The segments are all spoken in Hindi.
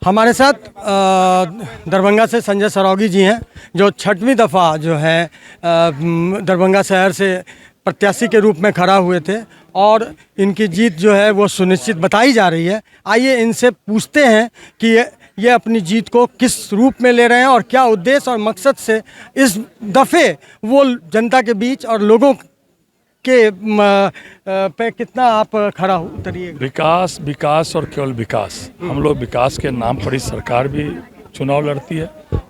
हमारे साथ दरभंगा से संजय सरौगी जी हैं, जो छठवीं दफ़ा जो है दरभंगा शहर से प्रत्याशी के रूप में खड़ा हुए थे और इनकी जीत जो है वो सुनिश्चित बताई जा रही है। आइए इनसे पूछते हैं कि ये अपनी जीत को किस रूप में ले रहे हैं और क्या उद्देश्य और मकसद से इस दफ़े वो जनता के बीच और लोगों के पे कितना आप खड़ा उतरिए। विकास विकास और केवल विकास। हम लोग विकास के नाम पर ही सरकार भी चुनाव लड़ती है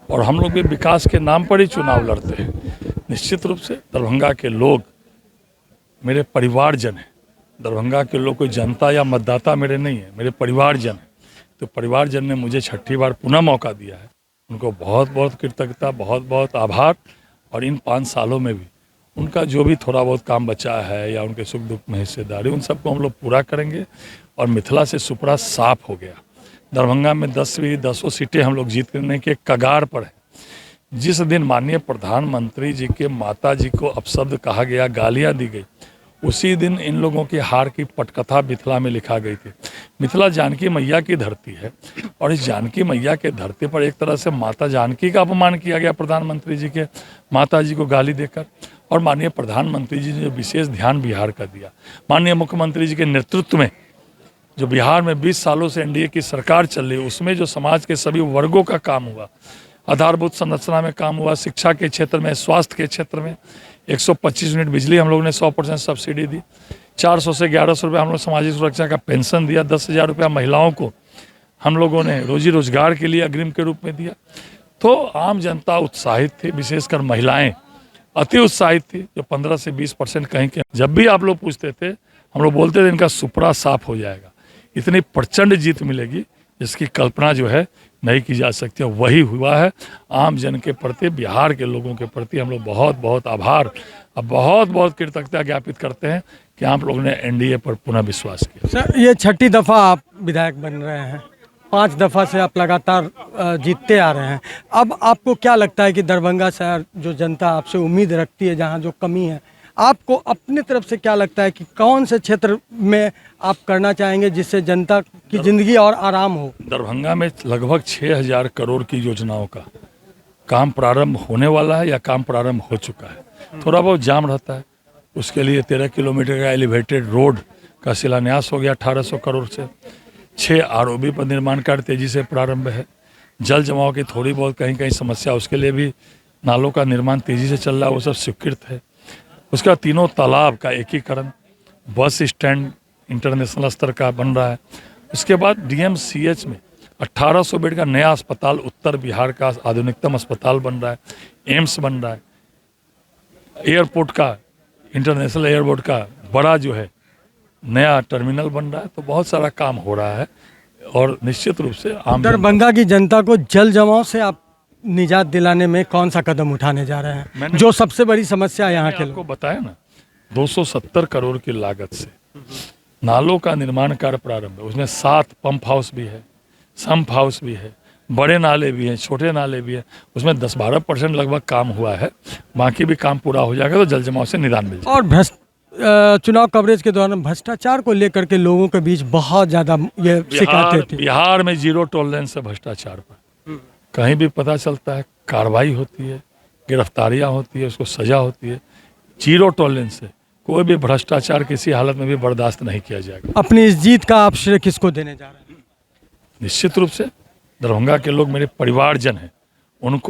और हम लोग भी विकास के नाम पर ही चुनाव लड़ते हैं। निश्चित रूप से दरभंगा के लोग मेरे परिवारजन हैं। दरभंगा के लोग कोई जनता या मतदाता मेरे नहीं है, मेरे परिवारजन हैं। तो परिवारजन ने मुझे छठी बार पुनः मौका दिया है, उनको बहुत बहुत कृतज्ञता, बहुत बहुत आभार। और इन 5 सालों में भी उनका जो भी थोड़ा बहुत काम बचा है या उनके सुख दुख में हिस्सेदारी, उन सबको हम लोग पूरा करेंगे। और मिथिला से सुपड़ा साफ हो गया। दरभंगा में 10 सीटें हम लोग जीत करने के कगार पर है। जिस दिन माननीय प्रधानमंत्री जी के माता जी को अपशब्द कहा गया, गालियां दी गई, उसी दिन इन लोगों की हार की पटकथा मिथिला में लिखा गई थी। मिथिला जानकी मैया की धरती है और इस जानकी मैया के धरती पर एक तरह से माता जानकी का अपमान किया गया प्रधानमंत्री जी के माता जी को गाली देकर। और माननीय प्रधानमंत्री जी ने जो विशेष ध्यान बिहार का दिया, माननीय मुख्यमंत्री जी के नेतृत्व में जो बिहार में 20 सालों से एनडीए की सरकार चल रही है, उसमें जो समाज के सभी वर्गों का काम हुआ, आधारभूत संरचना में काम हुआ, शिक्षा के क्षेत्र में, स्वास्थ्य के क्षेत्र में 125 यूनिट बिजली हम लोगों ने 100% सब्सिडी दी, 400 से 1100 रुपये हम लोग सामाजिक सुरक्षा का पेंशन दिया, 10,000 रुपया महिलाओं को हम लोगों ने रोजी रोजगार के लिए अग्रिम के रूप में दिया। तो आम जनता उत्साहित थी, विशेषकर महिलाएं अति उत्साहित थी, जो 15 से 20% कहीं के। जब भी आप लोग पूछते थे, हम लोग बोलते थे इनका सुपड़ा साफ हो जाएगा, इतनी प्रचंड जीत मिलेगी जिसकी कल्पना जो है नहीं की जा सकती है। वही हुआ है। आम जन के प्रति, बिहार के लोगों के प्रति हम लोग बहुत बहुत आभार और बहुत बहुत कृतज्ञता ज्ञापित करते हैं कि आप लोगों ने एनडीए पर पुनः विश्वास किया। सर, ये छठी दफ़ा आप विधायक बन रहे हैं, 5 दफ़ा से आप लगातार जीतते आ रहे हैं। अब आपको क्या लगता है कि दरभंगा शहर जो जनता आपसे उम्मीद रखती है, जहाँ जो कमी है, आपको अपनी तरफ से क्या लगता है कि कौन से क्षेत्र में आप करना चाहेंगे जिससे जनता की ज़िंदगी और आराम हो? दरभंगा में लगभग 6,000 करोड़ की योजनाओं का काम प्रारंभ होने वाला है या काम प्रारंभ हो चुका है। थोड़ा बहुत जाम रहता है, उसके लिए 13 किलोमीटर का एलिवेटेड रोड का शिलान्यास हो गया 1800 करोड़ से। 6 आरओबी पर निर्माण कार्य तेजी से प्रारंभ है। जल जमाव की थोड़ी बहुत कहीं कहीं समस्या, उसके लिए भी नालों का निर्माण तेजी से चल रहा है, वो सब स्वीकृत है। उसका 3 तालाब का एकीकरण, बस स्टैंड इंटरनेशनल स्तर का बन रहा है। उसके बाद डीएमसीएच में 1800 बेड का नया अस्पताल, उत्तर बिहार का आधुनिकतम अस्पताल बन रहा है। एम्स बन रहा है। एयरपोर्ट का, इंटरनेशनल एयरपोर्ट का बड़ा जो है नया टर्मिनल बन रहा है। तो बहुत सारा काम हो रहा है और निश्चित रूप से आम दरभंगा की जनता को जल जमाव से आप निजात दिलाने में कौन सा कदम उठाने जा रहे हैं, जो सबसे बड़ी समस्या यहाँ के लोगों को बताया ना, 270 करोड़ की लागत से नालों का निर्माण कार्य प्रारंभ है। उसमें 7 पंप हाउस भी है, सम्प हाउस भी है, बड़े नाले भी हैं, छोटे नाले भी हैं। उसमें 10-12% लगभग काम हुआ है, बाकी भी काम पूरा हो जाएगा तो जल जमाव से निदान मिल जाएगा। और चुनाव कवरेज के दौरान भ्रष्टाचार को लेकर के लोगों के बीच बहुत ज़्यादा ये शिकायतें थी। बिहार में 0 टॉलरेंस है भ्रष्टाचार पर। कहीं भी पता चलता है, कार्रवाई होती है, गिरफ्तारियां होती है, उसको सजा होती है। 0 टॉलरेंस है, कोई भी भ्रष्टाचार किसी हालत में भी बर्दाश्त नहीं किया जाएगा। अपनी इस जीत का आप श्रेय किसको देने जा रहे हैं? निश्चित रूप से दरभंगा के लोग मेरे परिवारजन हैं, उनको